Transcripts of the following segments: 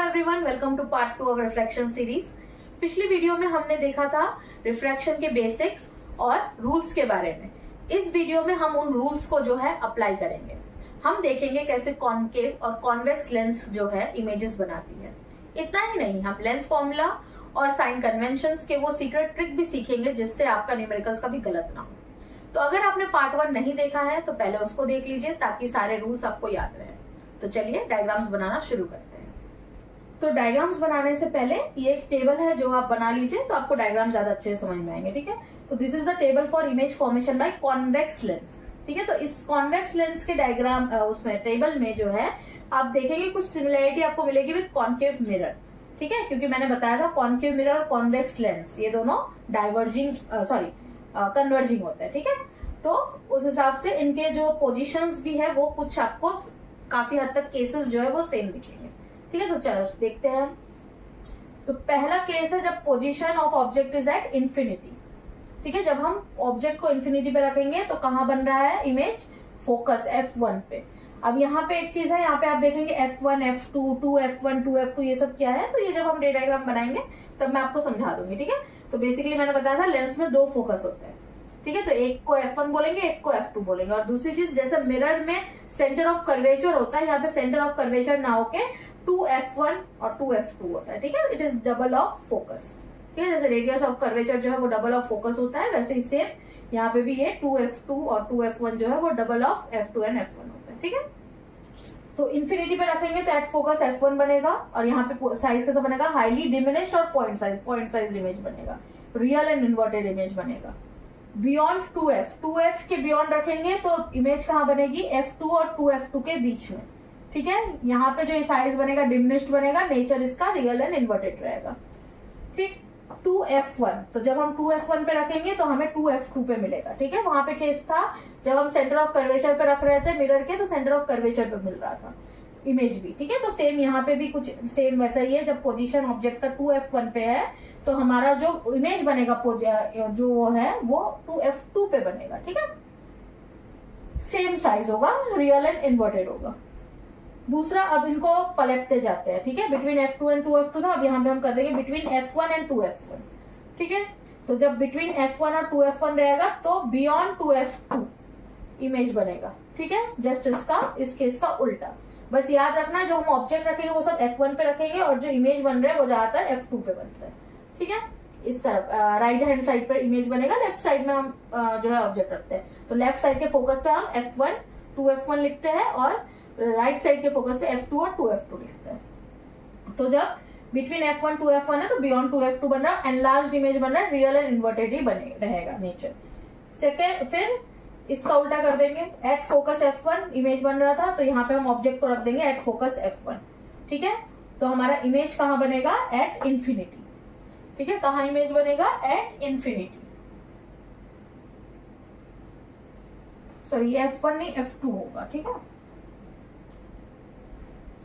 Everyone, welcome to part 2 of refraction series. पिछली video में हमने देखा था रिफ्रैक्शन के बेसिक्स और रूल्स के बारे में। इस वीडियो में हम उन रूल्स को जो है अप्लाई करेंगे। हम देखेंगे कैसे कॉनकेव और कॉन्वेक्स लेंस जो है इमेजेस बनाती है। इतना ही नहीं, हम लेंस फॉर्मूला और साइन कन्वेंशंस के वो सीक्रेट ट्रिक भी सीखेंगे जिससे आपका न्यूमेरिकल्स कभी गलत ना हो। तो अगर आपने पार्ट 1 नहीं देखा है तो पहले उसको देख लीजिए ताकि सारे रूल्स आपको याद रहे। तो चलिए डायग्राम्स बनाना शुरू करते हैं। तो डायग्राम्स बनाने से पहले ये एक टेबल है जो आप बना लीजिए तो आपको डायग्राम ज्यादा अच्छे से समझ में आएंगे। ठीक है, तो this is the table for image formation by convex lens. ठीक है, तो इस कॉन्वेक्स लेंस के डायग्राम उसमें टेबल में जो है आप देखेंगे कुछ सिमिलरिटी आपको मिलेगी विद कॉन्केव मिरर। ठीक है, क्योंकि मैंने बताया था कॉन्केव मिरर और कॉन्वेक्स लेंस ये दोनों डाइवर्जिंग कन्वर्जिंग होते हैं। ठीक है, तो उस हिसाब से इनके जो पोजिशंस भी है वो कुछ आपको काफी हद तक केसेस जो है वो सेम दिखेंगे। ठीक है, तो चलो देखते हैं। तो पहला केस है जब position of object is at infinity. ठीक है, जब हम ऑब्जेक्ट को इंफिनिटी पे रखेंगे तो कहां बन रहा है इमेज? फोकस F1 पे। अब यहाँ पे एक चीज है, यहाँ पे आप देखेंगे F1, F2, 2F1, 2F2 ये सब क्या है। तो ये जब हम डे डायग्राम बनाएंगे तब मैं आपको समझा दूंगी। ठीक है, तो बेसिकली मैंने बताया था लेंस में 2 फोकस होते हैं। ठीक है, तो एक को F1 बोलेंगे, एक को F2 बोलेंगे। और दूसरी चीज जैसे मिरर में सेंटर ऑफ कर्वेचर होता है, यहाँ पे सेंटर ऑफ कर्वेचर ना होके 2F1 और 2F2 होता है। ठीक है, it is double of focus. ठीक है, जैसे रेडियस ऑफ कर्वेचर जो है वो डबल ऑफ फोकस होता है, वैसे ही सेम यहाँ पे भी ये 2F2 और 2F1 जो है वो double of F2 and F1 होता है। ठीक है, तो इंफिनिटी पे रखेंगे तो एट फोकस F1 बनेगा और यहाँ पे साइज कैसा बनेगा? हाईली डिमिनिश्ड और पॉइंट साइज इमेज बनेगा, रियल एंड इन्वर्टेड इमेज बनेगा। बियॉन्ड 2F के बियॉन्ड रखेंगे तो इमेज कहाँ बनेगी? F2 और 2F2 के बीच में। ठीक है, यहाँ पे जो साइज बनेगा डिमिनिश्ड बनेगा, नेचर इसका रियल एंड इन्वर्टेड रहेगा। ठीक, 2F1 तो जब हम 2F1 पे रखेंगे तो हमें 2F2 पे मिलेगा। ठीक है, वहां पे केस था जब हम सेंटर ऑफ कर्वेचर पे रख रहे थे मिरर के तो सेंटर ऑफ कर्वेचर पे मिल रहा था इमेज भी। ठीक है, तो सेम यहाँ पे भी कुछ सेम वैसा ही है। जब पोजीशन ऑब्जेक्ट का 2F1 पे है तो हमारा जो इमेज बनेगा जो है वो 2F2 पे बनेगा। ठीक है, सेम साइज होगा, रियल एंड इन्वर्टेड होगा। दूसरा, अब इनको पलटते जाते हैं। ठीक है, बिटवीन F2 एंड 2F2 था, अब यहाँ पे हम कर देंगे बिटवीन F1 एंड 2F1। ठीक है, तो जब बिटवीन F1 और 2F1 रहेगा तो बियॉन्ड 2F2 इमेज बनेगा। ठीक है, जस्ट इस केस का उल्टा। बस याद रखना जो हम ऑब्जेक्ट रखेंगे वो सब F1 पे रखेंगे और जो इमेज बन रहा है वो ज्यादातर F2 पे बनता है। ठीक है, इस तरफ राइट हैंड साइड पर इमेज बनेगा, लेफ्ट साइड में हम जो है ऑब्जेक्ट रखते हैं। तो लेफ्ट साइड के फोकस पे हम F1, 2F1 लिखते हैं और राइट साइड के फोकस पे F2 और 2F2 लिखते हैं। तो जब बिटवीन F1 2F1 है तो बियॉन्ड 2F2 बन रहा है, एनलार्ज्ड इमेज बन रहा है, रियल एंड इन्वर्टेड ही बने रहेगा नेचर। सेकेंड, फिर इसका उल्टा कर देंगे। एट फोकस F1 इमेज बन रहा था तो यहाँ पे हम ऑब्जेक्ट को रख देंगे एट फोकस F1। ठीक है, तो हमारा इमेज कहाँ बनेगा? At infinity. ठीक है, कहाँ इमेज बनेगा? At infinity. सॉरी, F1 नहीं F2 होगा। ठीक है,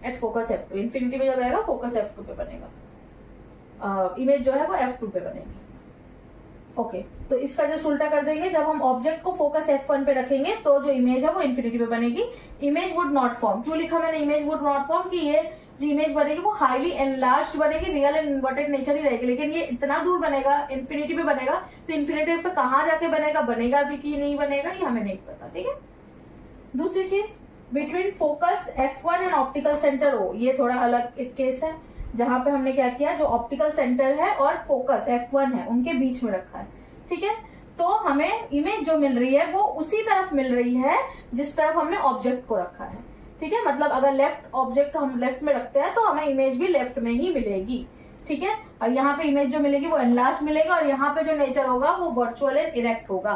एट फोकस F2 इंफिनिटी में जब रहेगा फोकस F2 पे बनेगा, इमेज जो है वो F2 पे बनेगी। ओके, तो इसका जस्ट उल्टा कर देंगे। जब हम ऑब्जेक्ट को फोकस F1 पे रखेंगे तो जो इमेज है वो इंफिनिटी पे बनेगी। इमेज वुड नॉट फॉर्म, क्यों लिखा मैंने इमेज वुड नॉट फॉर्म? कि ये जो इमेज बनेगी वो हाईली एनलार्ज्ड बनेगी, रियल एंड इन्वर्टेड नेचर ही रहेगी। लेकिन ये इतना दूर बनेगा, इंफिनिटी पे बनेगा, तो इंफिनिटी पे कहाँ जाके बनेगा भी कि नहीं बनेगा ये हमें नहीं पता। ठीक है, दूसरी चीज, between focus F1 and optical centre O, ये थोड़ा अलग एक केस है जहां पे हमने क्या किया, जो ऑप्टिकल सेंटर है और फोकस F1 है उनके बीच में रखा है। ठीक है, तो हमें इमेज जो मिल रही है वो उसी तरफ मिल रही है जिस तरफ हमने ऑब्जेक्ट को रखा है। ठीक है, मतलब अगर लेफ्ट ऑब्जेक्ट हम लेफ्ट में रखते हैं तो हमें इमेज भी लेफ्ट में ही मिलेगी। ठीक है, और यहाँ पे इमेज जो मिलेगी वो एनलार्ज मिलेगा और यहाँ पे जो नेचर होगा वो वर्चुअल एंड इरेक्ट होगा।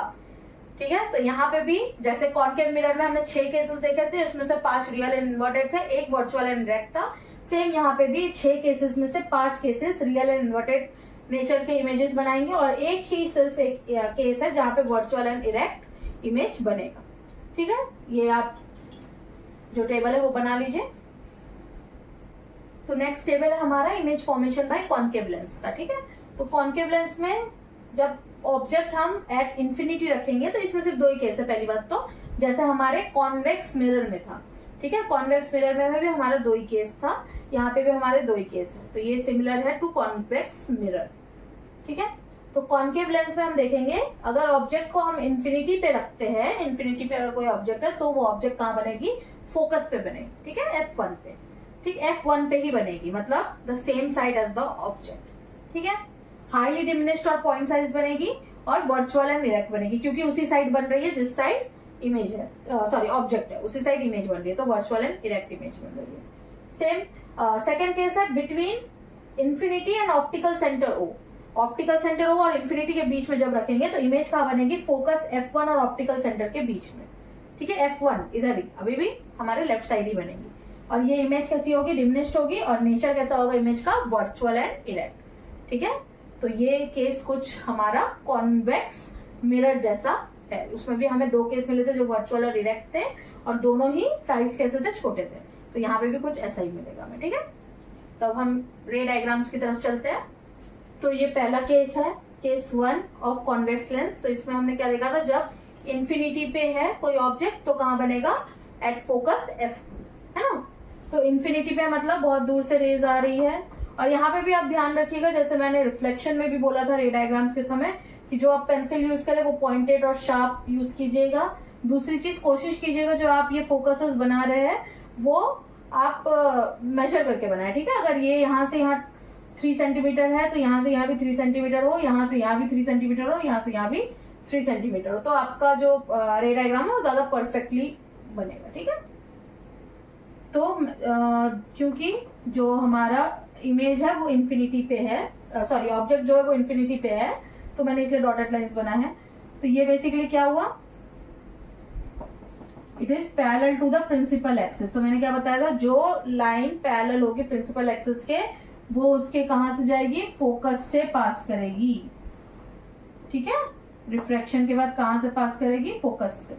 ठीक है, तो यहाँ पे भी जैसे कॉनकेव मिरर में हमने 6 केसेस देखे थे, उसमें से 5 रियल एंड इन्वर्टेड थे, 1 वर्चुअल एंड इरेक्ट था। सेम यहाँ पे भी 6 केसेस में से 5 cases real and inverted nature के इमेजेस बनाएंगे और सिर्फ एक केस है जहाँ पे वर्चुअल एंड इरेक्ट इमेज बनेगा। ठीक है, ये आप जो टेबल है वो बना लीजिए। तो नेक्स्ट टेबल है हमारा image formation by concave lens का। ठीक है, तो कॉनकेव लेंस में जब ऑब्जेक्ट हम एट इंफिनिटी रखेंगे तो इसमें सिर्फ 2 ही केस है। पहली बात तो जैसे हमारे कॉन्वेक्स मिरर में था। ठीक है, कॉन्वेक्स मिरर में भी हमारा 2 ही केस था। यहाँ पे भी हमारे 2 ही केस है, तो ये सिमिलर है टू कॉन्वेक्स मिरर। ठीक है, तो कॉन्केव लेंस में हम देखेंगे अगर ऑब्जेक्ट को हम इन्फिनिटी पे रखते हैं, इन्फिनिटी पे अगर कोई ऑब्जेक्ट है तो वो ऑब्जेक्ट कहाँ बनेगी, फोकस पे बनेगी। ठीक है, F1 पे। ठीक, F1 पे ही बनेगी, मतलब the same side as the object. ठीक है, हाईली डिमिनिश्ड और पॉइंट साइज बनेगी और वर्चुअल एंड इरेक्ट बनेगी, क्योंकि उसी साइड बन रही है जिस साइड इमेज है, सॉरी ऑब्जेक्ट है, उसी साइड इमेज बन रही है, तो वर्चुअल एंड इरेक्ट इमेज बन रही है। सेम सेकेंड केस है between infinity and optical centre O। Optical centre O और इन्फिनिटी के बीच में जब रखेंगे तो इमेज कहाँ बनेगी, फोकस F1 और ऑप्टिकल सेंटर के बीच में। ठीक है, F1 इधर ही, अभी भी हमारे लेफ्ट साइड ही बनेगी, और ये इमेज कैसी होगी, डिमिनिश्ड होगी, और नेचर कैसा होगा इमेज का, वर्चुअल एंड इरेक्ट। ठीक है, तो ये केस कुछ हमारा कॉन्वेक्स मिरर जैसा है। उसमें भी हमें 2 केस मिले थे जो वर्चुअल और इरेक्ट थे, और दोनों ही साइज कैसे थे, छोटे थे। तो यहाँ पे भी कुछ ऐसा ही मिलेगा हमें। ठीक है, तो अब हम रे डायग्राम्स की तरफ चलते हैं। तो ये पहला केस है, केस 1 ऑफ कॉन्वेक्स लेंस। तो इसमें हमने क्या देखा था, जब इन्फिनिटी पे है कोई ऑब्जेक्ट तो कहाँ बनेगा, एट फोकस F2, है ना। तो इन्फिनिटी पे मतलब बहुत दूर से रेज आ रही है, और यहाँ पे भी आप ध्यान रखिएगा, जैसे मैंने रिफ्लेक्शन में भी बोला था रे डायग्राम्स के समय, कि जो आप पेंसिल यूज करें वो पॉइंटेड और शार्प यूज कीजिएगा। दूसरी चीज, कोशिश कीजिएगा जो आप ये फोकसेस बना रहे हैं वो आप मेजर करके बनाए। ठीक है, अगर ये यहाँ से यहाँ 3 सेंटीमीटर है तो यहाँ से यहाँ भी 3 सेंटीमीटर हो, यहाँ से यहाँ भी 3 सेंटीमीटर हो, यहाँ से यहाँ भी 3 सेंटीमीटर हो, तो आपका जो रे डायग्राम है वो ज्यादा परफेक्टली बनेगा। ठीक है, तो क्योंकि जो हमारा इमेज है वो इन्फिनिटी पे है, सॉरी ऑब्जेक्ट जो है वो इन्फिनिटी पे है, तो मैंने इसलिए डॉटेड लाइंस बना है। तो ये बेसिकली क्या हुआ, it is parallel to the principal axis. तो मैंने क्या बताया था, जो लाइन पैरेलल होगी प्रिंसिपल एक्सिस के, वो उसके कहां से जाएगी, फोकस से पास करेगी। ठीक है, रिफ्रैक्शन के बाद कहां से पास करेगी, फोकस से।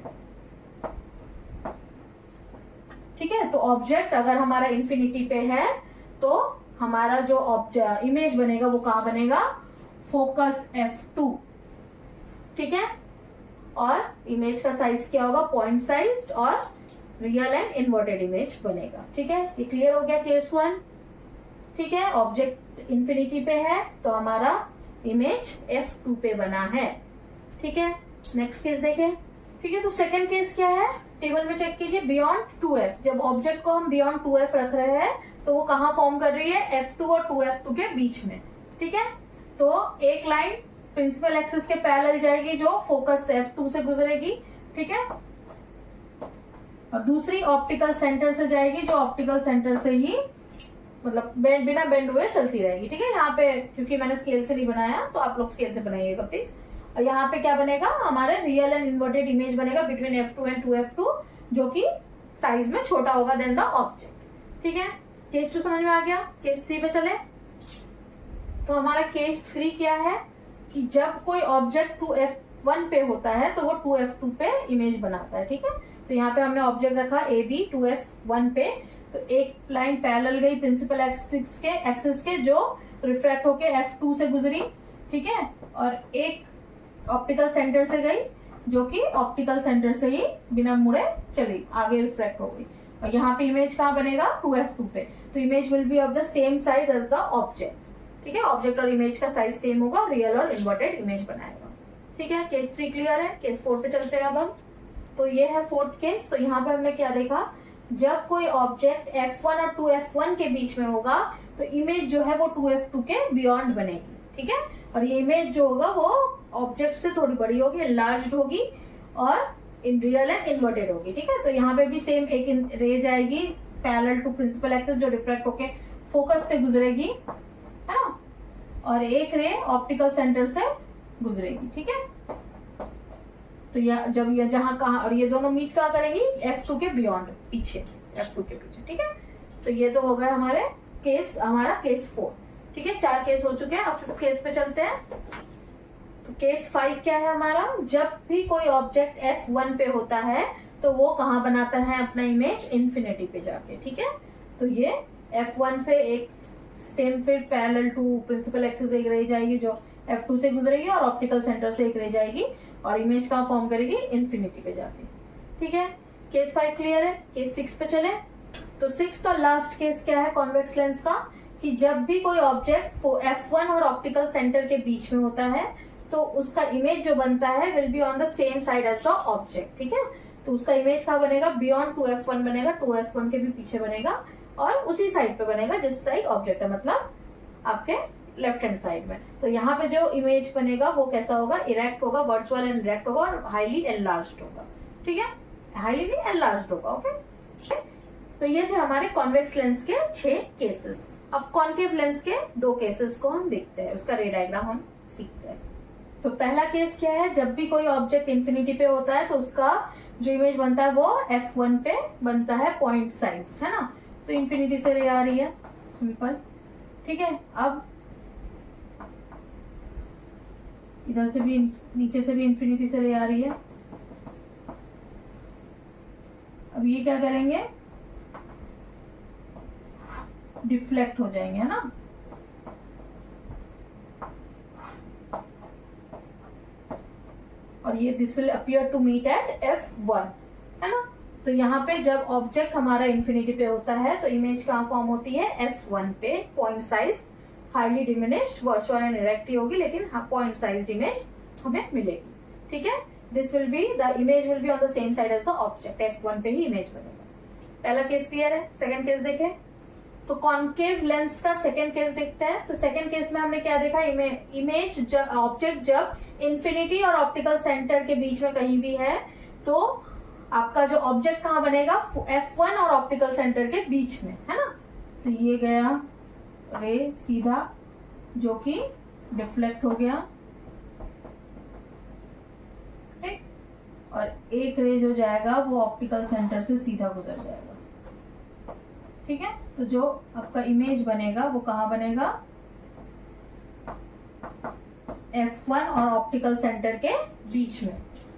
ठीक है, तो ऑब्जेक्ट अगर हमारा इन्फिनिटी पे है तो हमारा जो ऑब्जेक्ट इमेज बनेगा वो कहां बनेगा, फोकस F2। ठीक है, और इमेज का साइज क्या होगा, पॉइंट साइज, और रियल एंड इन्वर्टेड इमेज बनेगा। ठीक है, ये क्लियर हो गया केस 1। ठीक है, ऑब्जेक्ट इन्फिनिटी पे है तो हमारा इमेज F2 पे बना है। ठीक है, नेक्स्ट केस देखें। ठीक है, तो सेकंड केस क्या है, टेबल में चेक कीजिए, बियॉन्ड 2F। जब ऑब्जेक्ट को हम बियॉन्ड 2F रख रहे हैं तो वो कहाँ फॉर्म कर रही है, F2 और 2F2 के बीच में। ठीक है, तो एक लाइन प्रिंसिपल एक्सिस के पैरेलल जाएगी जो फोकस F2 से गुजरेगी। ठीक है, और दूसरी ऑप्टिकल सेंटर से जाएगी जो ऑप्टिकल सेंटर से ही मतलब बिना बेंड हुए चलती रहेगी। ठीक है, यहाँ पे क्योंकि मैंने स्केल से नहीं बनाया तो आप लोग स्केल से बनाइएगा प्लीज। और यहाँ पे क्या बनेगा, हमारे रियल एंड इन्वर्टेड इमेज बनेगा बिटवीन F2 एंड 2F2, जो कि साइज में छोटा होगा देन द ऑब्जेक्ट। ठीक है, केस 2 समझ में आ गया। केस 3 पे चले। तो हमारा केस 3 क्या है कि जब कोई ऑब्जेक्ट 2F1 पे होता है तो वो 2F2 पे इमेज बनाता है। ठीक है, तो यहाँ पे हमने ऑब्जेक्ट रखा AB 2F1 पे, तो एक लाइन पैरेलल गई प्रिंसिपल एक्सिस के जो रिफ्रैक्ट होके F2 से गुजरी। ठीक है, और एक ऑप्टिकल सेंटर से गई जो कि ऑप्टिकल सेंटर से ही बिना मुड़े चली आगे रिफ्रैक्ट हो गई, और यहाँ पे इमेज कहाँ बनेगा, 2F2 पे। तो image will be of the same size as the object. ठीक है, ऑब्जेक्ट और इमेज का साइज सेम होगा, रियल और इन्वर्टेड इमेज बनाएगा। ठीक है, केस 3 क्लियर है। केस 4 पे चलते हैं अब हम। तो ये है 4th केस। तो यहाँ पे हमने क्या देखा, जब कोई ऑब्जेक्ट F1 और 2F1 के बीच में होगा तो इमेज जो है वो 2F2 के बियॉन्ड बनेगी। ठीक है, और ये इमेज जो होगा वो ऑब्जेक्ट से थोड़ी बड़ी होगी, एनलार्ज्ड होगी, और इन रियल एंड इन्वर्टेड होगी। ठीक है, तो यहाँ पे भी सेम एक रे जाएगी पैरेलल टू प्रिंसिपल एक्सिस जो रिफ्रैक्ट होके फोकस से गुजरेगी, है ना, और एक रे ऑप्टिकल सेंटर से गुजरेगी। ठीक है, तो जब ये जहां कहा, और ये दोनों मीट कहाँ करेंगी, F2 के बियॉन्ड, पीछे F2 के पीछे। ठीक है, तो ये तो हो गया हमारे केस, हमारा केस 4। ठीक है, 4 केस हो चुके हैं। अब 5th केस पे चलते हैं। तो केस 5 क्या है हमारा, जब भी कोई ऑब्जेक्ट F1 पे होता है तो वो कहाँ बनाता है अपना इमेज, इन्फिनिटी पे जाके। ठीक है, तो ये F1 से एक सेम फिर पैरेलल टू प्रिंसिपल एक्सिस एक रह जाएगी जो F2 से गुजरेगी, और ऑप्टिकल सेंटर से एक रह जाएगी, और इमेज का फॉर्म करेगी इन्फिनिटी पे जाके। ठीक है, केस 5 क्लियर है। केस 6 पे चले। तो सिक्स्थ और लास्ट केस क्या है कॉन्वेक्स लेंस का, कि जब भी कोई ऑब्जेक्ट F1 और ऑप्टिकल सेंटर के बीच में होता है तो उसका इमेज जो बनता है will be on the same side as the object. ठीक है, तो उसका इमेज कहाँ बनेगा, बियॉन्ड 2F1 बनेगा, 2F1 के भी पीछे बनेगा और उसी साइड पे बनेगा जिस साइड ऑब्जेक्ट है, मतलब आपके लेफ्ट हैंड साइड में। तो यहाँ पे जो इमेज बनेगा वो कैसा होगा, इरेक्ट होगा, वर्चुअल एंड इरेक्ट होगा और हाईली एनलार्ज्ड होगा। ठीक है, हाईली एनलार्ज्ड होगा। ओके, तो ये थे हमारे कॉन्वेक्स लेंस के 6 केसेस। अब कॉन्केव लेंस के 2 केसेस को हम देखते हैं, उसका रे डायग्राम हम सीखते हैं। तो पहला केस क्या है, जब भी कोई ऑब्जेक्ट इंफिनिटी पे होता है तो उसका जो इमेज बनता है वो F1 पे बनता है पॉइंट साइज, है ना। तो इंफिनिटी से रे आ रही है, सिंपल। ठीक है, अब इधर से भी नीचे से भी इंफिनिटी से रे आ रही है। अब ये क्या करेंगे, डिफ्लेक्ट हो जाएंगे, है ना। और ये this will appear to meet at F1, है ना। तो यहाँ पे जब ऑब्जेक्ट हमारा इंफिनिटी पे होता है तो इमेज कहाँ फॉर्म होती है, F1 पे, point size highly diminished, virtual and erect ही होगी, लेकिन पॉइंट साइज इमेज हमें मिलेगी। ठीक है, this will be the image will be on the same side as the object, F1 पे ही इमेज बनेगा। पहला केस क्लियर है। सेकंड केस देखें, तो कॉन्केव लेंस का सेकंड केस देखते हैं। तो सेकंड केस में हमने क्या देखा, इमेज ऑब्जेक्ट जब इंफिनिटी और ऑप्टिकल सेंटर के बीच में कहीं भी है तो आपका जो ऑब्जेक्ट कहाँ बनेगा, F1 और ऑप्टिकल सेंटर के बीच में, है ना। तो ये गया रे सीधा जो कि डिफ्लेक्ट हो गया, ठीक, और एक रे जो जाएगा वो ऑप्टिकल सेंटर से सीधा गुजर जाएगा। ठीक है, तो जो आपका इमेज बनेगा वो कहाँ बनेगा, F1 और ऑप्टिकल सेंटर के बीच में।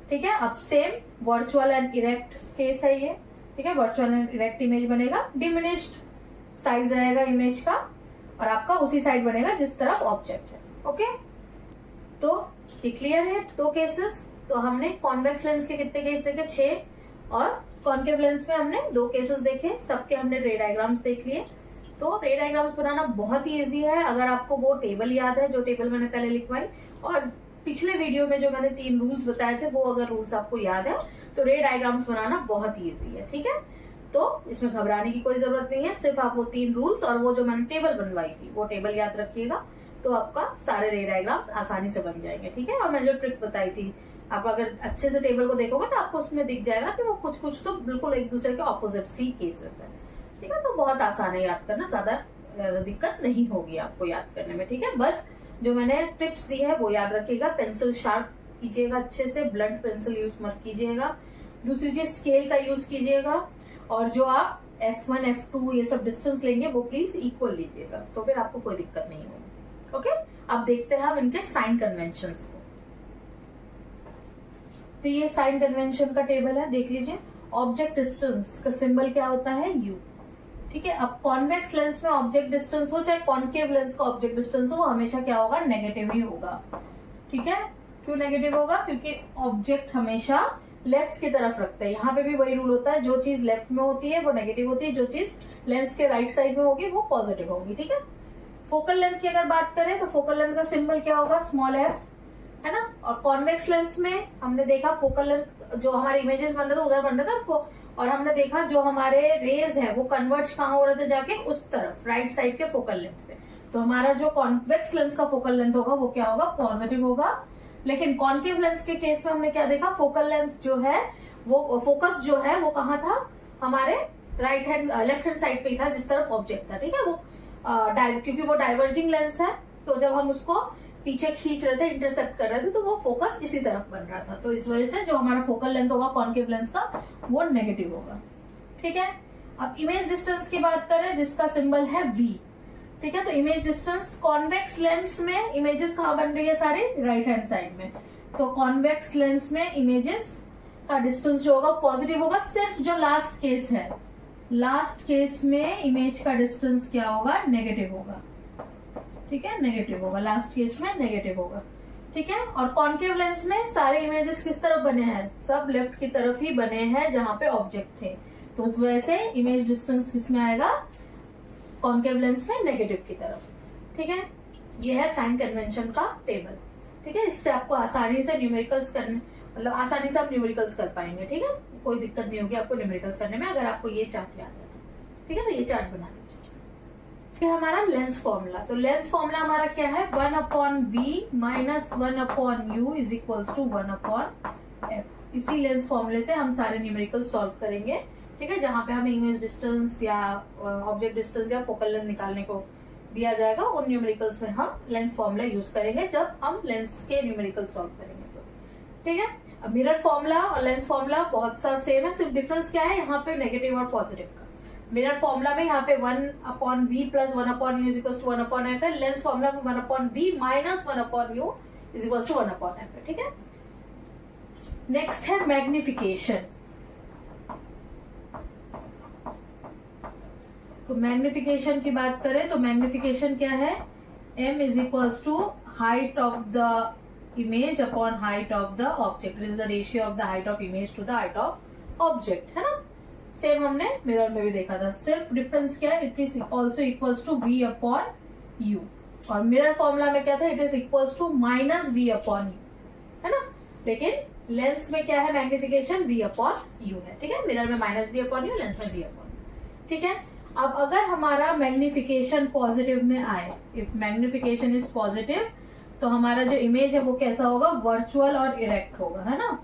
ठीक है, अब same virtual and erect case है ये। ठीक है, वर्चुअल एंड इरेक्ट इमेज बनेगा, डिमिनिश्ड साइज रहेगा इमेज का और आपका उसी साइड बनेगा जिस तरफ ऑब्जेक्ट है। ओके, तो ये क्लियर है 2 केसेस। तो हमने कॉन्वेक्स लेंस के कितने केस देखे, 6, और कॉन्केव लेंस में हमने 2 केसेस देखे, सबके हमने रे डायग्राम्स देख लिए। तो रे डायग्राम्स बनाना बहुत ही इजी है अगर आपको वो टेबल याद है जो टेबल मैंने पहले लिखवाई, और पिछले वीडियो में जो मैंने 3 रूल्स बताए थे वो अगर रूल्स आपको याद है तो रे डायग्राम्स बनाना बहुत ही इजी है। ठीक है, तो इसमें घबराने की कोई जरूरत नहीं है, सिर्फ आप वो 3 रूल्स और वो जो मैंने टेबल बनवाई थी वो टेबल याद रखिएगा तो आपका सारे रे डायग्राम आसानी से बन जाएंगे। ठीक है, और मैंने जो ट्रिक बताई थी, आप अगर अच्छे से टेबल को देखोगे तो आपको उसमें दिख जाएगा कि वो कुछ कुछ तो बिल्कुल एक दूसरे के ऑपोजिट सी केसेस है। ठीक है, तो बहुत आसान है याद करना, ज्यादा दिक्कत नहीं होगी आपको याद करने में। ठीक है, बस जो मैंने टिप्स दी है वो याद रखिएगा, पेंसिल शार्प कीजिएगा अच्छे से, ब्लंट पेंसिल यूज मत कीजिएगा। दूसरी चीज स्केल का यूज कीजिएगा, और जो आप F1 F2 ये सब डिस्टेंस लेंगे वो प्लीज इक्वल लीजिएगा, तो फिर आपको कोई दिक्कत नहीं होगी। ओके, अब देखते हैं हम इनके साइन कन्वेंशंस को। तो ये साइन कन्वेंशन का टेबल है, देख लीजिए। ऑब्जेक्ट डिस्टेंस का सिंबल क्या होता है, U। ठीक है, अब कॉन्वेक्स लेंस में ऑब्जेक्ट डिस्टेंस हो चाहे कॉन्केव लेंस का ऑब्जेक्ट डिस्टेंस हो, हमेशा क्या होगा, नेगेटिव ही होगा। ठीक है, क्यों नेगेटिव होगा, क्योंकि ऑब्जेक्ट हमेशा लेफ्ट की तरफ रखते हैं। यहाँ पे भी वही रूल होता है, जो चीज लेफ्ट में होती है वो नेगेटिव होती है, जो चीज लेंस के राइट साइड में होगी वो पॉजिटिव होगी। ठीक है, फोकल लेंथ की अगर बात करें तो फोकल लेंथ का सिंबल क्या होगा, स्मॉल f, है ना। और कॉन्वेक्स लेंस में हमने देखा फोकल लेंथ जो हमारे इमेजेस बन रहे थे उधर बन रहा था, और हमने देखा जो हमारे रेज है वो कन्वर्ज कहाँ हो रहे थे, जाके उस तरफ राइट साइड के फोकल लेंथ पे। तो हमारा जो कॉन्वेक्स लेंस का फोकल लेंथ होगा वो क्या होगा, पॉजिटिव होगा। लेकिन कॉन्केव लेंस के केस में हमने क्या देखा, फोकल लेंथ जो है वो फोकस जो है वो कहाँ था, हमारे right hand left hand side पे ही था जिस तरफ ऑब्जेक्ट था। ठीक है, वो क्योंकि वो डाइवर्जिंग लेंस है तो जब हम उसको पीछे खींच रहे थे, इंटरसेप्ट कर रहे थे, तो वो फोकस इसी तरफ बन रहा था। तो इस वजह से जो हमारा फोकल लेंथ होगा कॉन्केव लेंस का वो नेगेटिव होगा। ठीक है, अब इमेज डिस्टेंस की बात करें जिसका सिंबल है V। ठीक है, तो इमेज डिस्टेंस कॉन्वेक्स लेंस में इमेजेस कहाँ बन रही है, सारे राइट हैंड साइड में। तो कॉन्वेक्स लेंस में इमेजेस का डिस्टेंस जो होगा पॉजिटिव होगा, सिर्फ जो लास्ट केस है, लास्ट केस में इमेज का डिस्टेंस क्या होगा, नेगेटिव होगा। ठीक है, नेगेटिव होगा, लास्ट केस में नेगेटिव होगा। ठीक है, और कॉन्केव लेंस में सारे इमेजेस किस तरफ बने हैं, सब लेफ्ट की तरफ ही बने हैं जहां पे ऑब्जेक्ट थे। तो उस वजह से इमेज डिस्टेंस किसमें आएगा, कॉन्केव लेंस में नेगेटिव की तरफ। ठीक है, ये है साइन कन्वेंशन का टेबल। ठीक है, इससे आपको आसानी से न्यूमेरिकल्स करने, मतलब आसानी से आप न्यूमेरिकल्स कर पाएंगे। ठीक है, कोई दिक्कत नहीं होगी आपको न्यूमेरिकल्स करने में अगर आपको ये चार्ट याद है तो। ठीक है, तो ये चार्ट बना लीजिए। फिर हमारा लेंस फॉर्मूला, तो लेंस फॉर्मूला हमारा क्या है, 1/v minus 1/u is equals to 1/f। इसी लेंस फॉर्मूले से हम सारे न्यूमेरिकल सॉल्व करेंगे। ठीक है, जहां पे हमें इमेज डिस्टेंस या ऑब्जेक्ट डिस्टेंस या फोकल लेंथ निकालने को दिया जाएगा, उन न्यूमेरिकल्स में हम लेंस फॉर्मूला यूज करेंगे जब हम लेंस के न्यूमेरिकल सॉल्व करेंगे तो। ठीक है, अब मिरर फॉर्मूला और लेंस फॉर्मूला बहुत सा सेम है, सिर्फ डिफरेंस क्या है यहाँ पे नेगेटिव और पॉजिटिव का। मिरर फॉर्मूला में यहाँ पे 1/v plus 1/u is equal to 1/f है, लेंस फॉर्मूला में 1/v minus 1/u is equal to 1/f है। ठीक है, नेक्स्ट है मैग्निफिकेशन। तो मैग्निफिकेशन की बात करें तो मैग्निफिकेशन क्या है, m is equals to height of the image upon height of the object, it is the ratio of the height of image to the height of object, है ना। सेम हमने मिरर में भी देखा था, सिर्फ डिफरेंस क्या है, it is also equals to v upon u, और मिरर फॉर्मूला में क्या था, it is equals to minus v upon u, है ना। लेकिन लेंस में क्या है, मैग्निफिकेशन v अपॉन u है। ठीक है, मिरर में minus v upon u, lens में v अपॉन u। ठीक है, अब अगर हमारा मैग्निफिकेशन पॉजिटिव में आए, इफ मैग्निफिकेशन इज पॉजिटिव, तो हमारा जो इमेज है वो कैसा होगा, वर्चुअल और इरेक्ट होगा, है ना।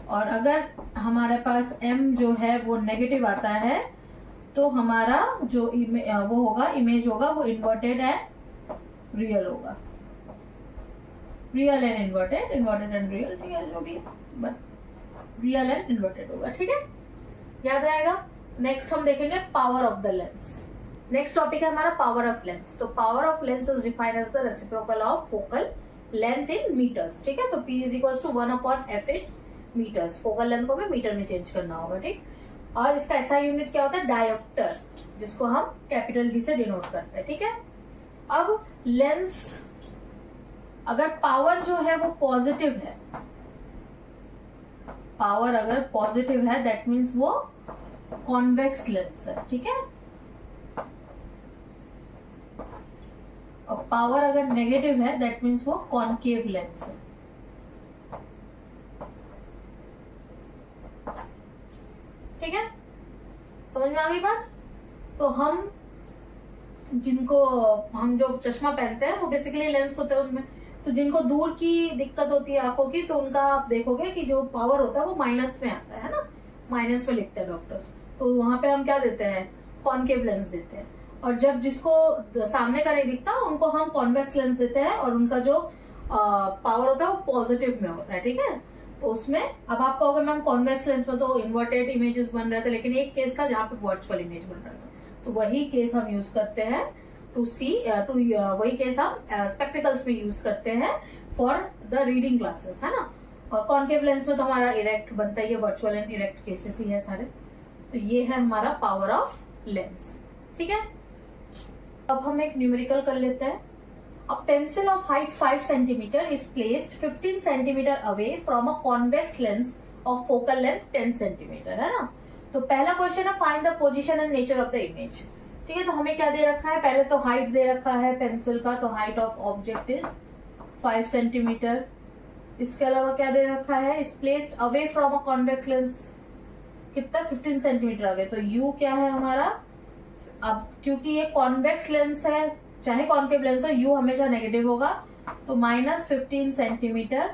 और अगर हमारे पास m जो है वो नेगेटिव आता है, तो हमारा जो वो होगा, इमेज होगा, वो इन्वर्टेड एंड रियल होगा, real and inverted, inverted and real, ठीक है, जो भी रियल एंड इन्वर्टेड होगा। ठीक है, याद रहेगा। नेक्स्ट हम देखेंगे power of the lens. Next topic है हमारा पावर ऑफ लेंस। तो power of lens is defined as the reciprocal of focal length in metres. ठीक है, तो p is equal to 1/f in metres, focal length को हमें metre में change करना होगा। ठीक, और इसका ऐसा यूनिट क्या होता है, डायोप्टर, जिसको हम कैपिटल D से डिनोट करते हैं। ठीक है, अब लेंस अगर पावर जो है वो पॉजिटिव है, पावर अगर पॉजिटिव है दैट मीन्स वो कॉन्वेक्स लेंस है। ठीक है, और पावर अगर नेगेटिव है दैट मीन्स वो कॉनकेव लेंस है। ठीक है, समझ में आ गई बात। तो हम जो चश्मा पहनते हैं वो बेसिकली लेंस होते हैं उनमें, तो जिनको दूर की दिक्कत होती है आंखों की, तो उनका आप देखोगे कि जो पावर होता है वो माइनस में आता है ना, माइनस में लिखते हैं डॉक्टर्स, तो वहां पे हम क्या देते हैं, कॉनकेव लेंस देते हैं। और जब जिसको सामने का नहीं दिखता उनको हम कॉन्वेक्स लेंस देते हैं, और उनका जो पावर होता है वो पॉजिटिव में होता है। ठीक है, तो उसमें अब आप कहोगे मैम कॉन्वेक्स लेंस में तो इन्वर्टेड इमेजेस बन रहे थे, लेकिन एक केस था जहाँ पे वर्चुअल इमेज बन रहा था, तो वही केस हम यूज करते हैं वही केस हम स्पेक्टिकल्स में यूज करते हैं फॉर द रीडिंग ग्लासेस, है ना। और कॉन्केव लेंस में तो हमारा इरेक्ट बनता है, ये वर्चुअल एंड इरेक्ट केसेस ही है सारे। तो ये है हमारा पावर ऑफ लेंस। ठीक है, अब हम एक न्यूमेरिकल कर लेते हैं। A pencil of height 5 cm is placed 15 cm away from a convex lens of focal length 10 cm, है ना। तो पहला क्वेश्चन है find the position and nature of the image. ठीक है, तो हमें क्या दे रखा है, पहले तो हाइट दे रखा है पेंसिल का, तो height of object is 5 centimetre. इसके अलावा क्या दे रखा है, is placed away from a convex lens, कितना 15 सेंटीमीटर अवे, तो u क्या है हमारा, अब क्योंकि ये कॉन्वेक्स लेंस है, चाहे कॉनकेव लेंस हो, u हमेशा नेगेटिव होगा, तो -15 सेंटीमीटर,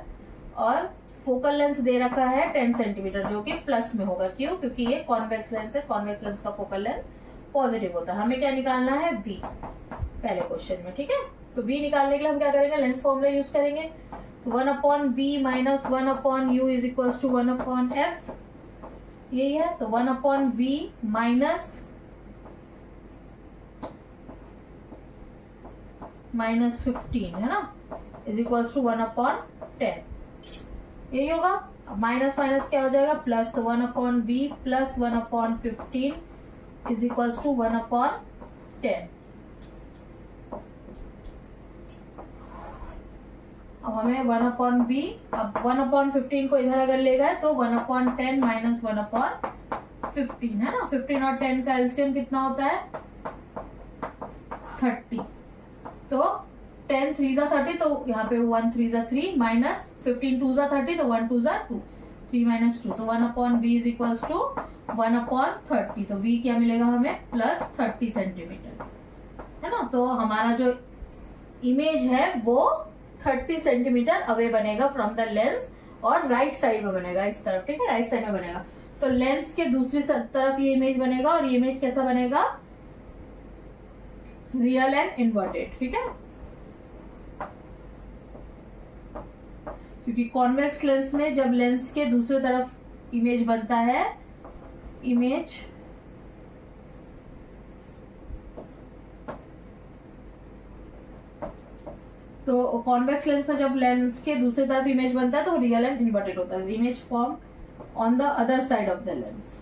और फोकल लेंथ दे रखा है 10 सेंटीमीटर जो कि प्लस में होगा। क्यों, क्योंकि ये कॉन्वेक्स लेंस है, कॉन्वेक्स लेंस का फोकल लेंथ पॉजिटिव होता है। हमें क्या निकालना है, v पहले क्वेश्चन में। ठीक है, तो v निकालने के लिए हम क्या करेंगे, लेंस फॉर्मूला यूज करेंगे। 1/v minus 1/u is equal to 1/f, यही है। तो 1/v माइनस -15, है ना, इज इक्वल टू 1/10, यही होगा। माइनस माइनस क्या हो जाएगा, प्लस, तो 1/v plus 1/15 is equal to 1/10। अब हमें 1/v, अब 1/15 को इधर अगर ले गए तो 1/10 माइनस 1/15 है ना। 15 और 10 का एलसीएम कितना होता है 30। तो 10 3 जा 30, तो यहाँ पे 1 3 जा 3 माइनस 15 2 जा 30, तो 1 2 जा 2, 3 माइनस 2, तो 1/v इज इक्वल्स टू 1/30। तो v क्या मिलेगा हमें प्लस 30 सेंटीमीटर है ना। तो हमारा जो इमेज है वो 30 सेंटीमीटर अवे बनेगा फ्रॉम द लेंस और राइट साइड में बनेगा, इस तरफ, ठीक है, राइट साइड में बनेगा। तो लेंस के दूसरी तरफ ये इमेज बनेगा और ये इमेज कैसा बनेगा रियल एंड इन्वर्टेड, ठीक है। क्योंकि कॉन्वेक्स लेंस में जब लेंस के दूसरी तरफ इमेज बनता है, इमेज तो कॉन्वेक्स लेंस में जब लेंस के दूसरी तरफ इमेज बनता है तो रियल एंड इन्वर्टेड होता है। Image form on the other side of the lens.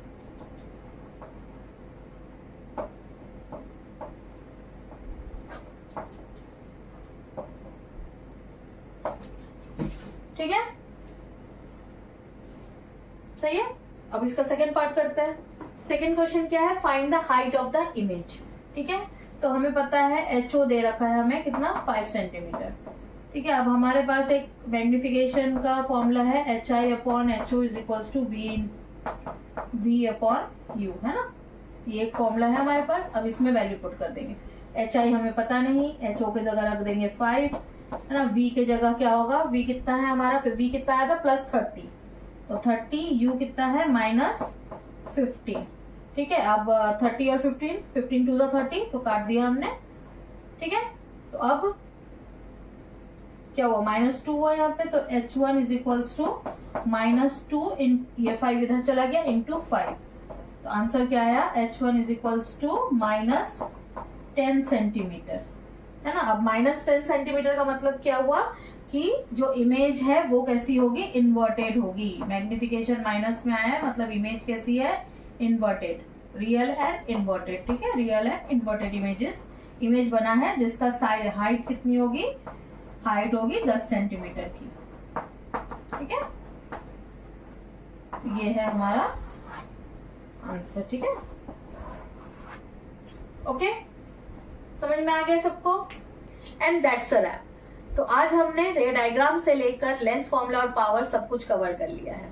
ठीक है, सही है। अब इसका सेकेंड पार्ट करते हैं। सेकेंड क्वेश्चन क्या है, find the height of the image. ठीक है, तो हमें पता है HO दे रखा है हमें कितना 5 सेंटीमीटर। ठीक है, अब हमारे पास एक मैग्निफिकेशन का फॉर्मूला है HI/HO is equals to V/U, है ना। ये एक फॉर्मूला है हमारे पास। अब इसमें वैल्यू पुट कर देंगे। HI हमें पता नहीं, HO की जगह रख देंगे 5, है ना। V की जगह क्या होगा, V कितना है हमारा, फिर V कितना आया था प्लस 30, तो 30, U कितना है माइनस 15। ठीक है, अब 30 और 15 2 30, तो काट दिया हमने। ठीक है, तो अब क्या हुआ -2 हुआ यहाँ पे, तो H1 इज इक्वल्स टू -2 इन ये 5 इधर चला गया इंटू 5, तो आंसर क्या आया H1 is equals to -10 centimetre, है ना। अब -10 सेंटीमीटर का मतलब क्या हुआ कि जो इमेज है वो कैसी होगी, इन्वर्टेड होगी। मैग्निफिकेशन माइनस में आया है, मतलब इमेज कैसी है, इन्वर्टेड, रियल एंड इन्वर्टेड। ठीक है, रियल एंड इन्वर्टेड इमेज बना है जिसका साइड हाइट कितनी होगी, हाइट होगी 10 सेंटीमीटर की। ठीक है, ये है हमारा आंसर। ठीक है, ओके, समझ में आ गया सबको। And that's a wrap. तो आज हमने रे डायग्राम से लेकर लेंस फॉर्मूला और पावर सब कुछ कवर कर लिया है।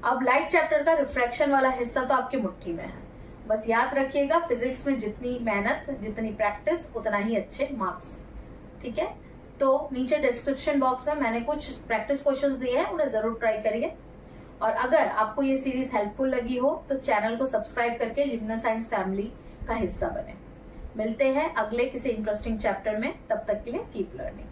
अब लाइट चैप्टर का रिफ्रैक्शन वाला हिस्सा तो आपकी मुट्ठी में है। बस याद रखिएगा, फिजिक्स में जितनी मेहनत जितनी प्रैक्टिस उतना ही अच्छे मार्क्स। ठीक है, तो नीचे डिस्क्रिप्शन बॉक्स में मैंने कुछ प्रैक्टिस क्वेश्चंस दिए हैं, उन्हें जरूर ट्राई करिए। और अगर आपको ये सीरीज हेल्पफुल लगी हो तो चैनल को सब्सक्राइब करके लिमिनल साइंस फैमिली का हिस्सा बने। मिलते हैं अगले किसी इंटरेस्टिंग चैप्टर में, तब तक के लिए कीप लर्निंग।